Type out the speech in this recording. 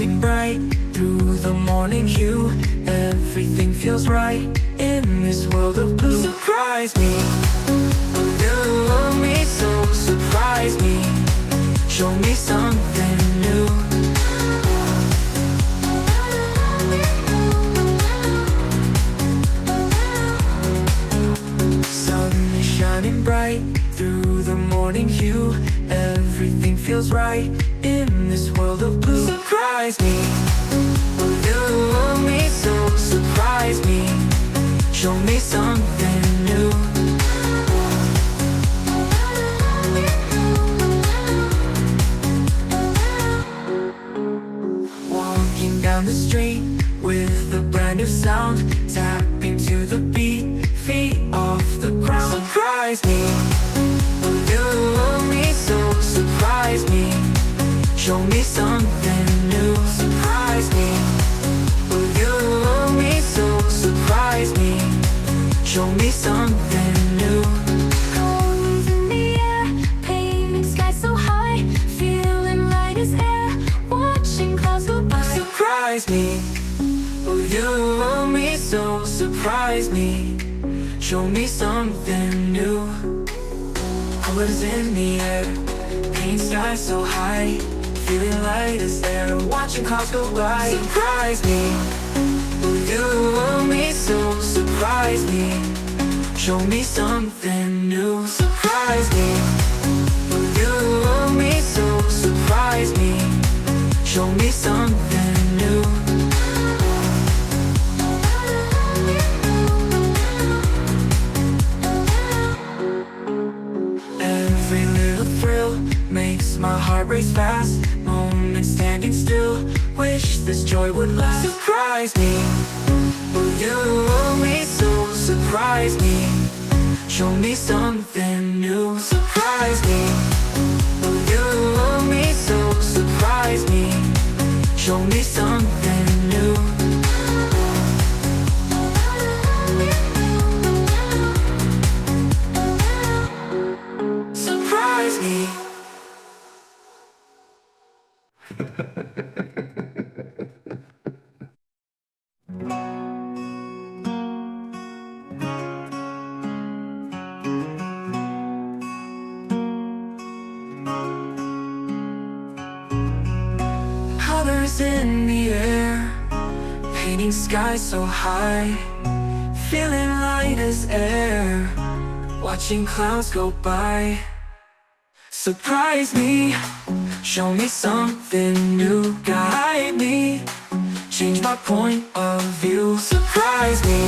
shining bright through the morning hue. Everything feels right in this world of blue. Surprise me, love me so, surprise me, show me something new. Sun is shining bright through the morning hue. Everything feels right in this world of blue. Surprise me, love me so, surprise me, show me something new. Walking down the street with a brand new sound, tapping to the beat, feet off the ground. Surprise me, love me so, surprise me, show me something new. Surprise me, love me so, surprise me, show me something new. Colors in the air, painting sky so high, feeling light as air, watching clouds go by. Surprise me, you love me so, surprise me, show me something new. Colors in the air, paint sky so high, feeling light as air, watching clouds go by. Surprise me, you love me so, surprise me, show me something new. Surprise me, you love me so, surprise me, show me something new. Every little thrill makes my heart race fast. Moments standing still, wish this joy would last. Surprise me, you love me so, surprise me, show me something new. Surprise me, you love me so, surprise me, show me something new. Surprise me. Colors in the air, painting sky so high, feeling light as air, watching clouds go by. Surprise me, show me something new, guide me, change my point of view. Surprise me,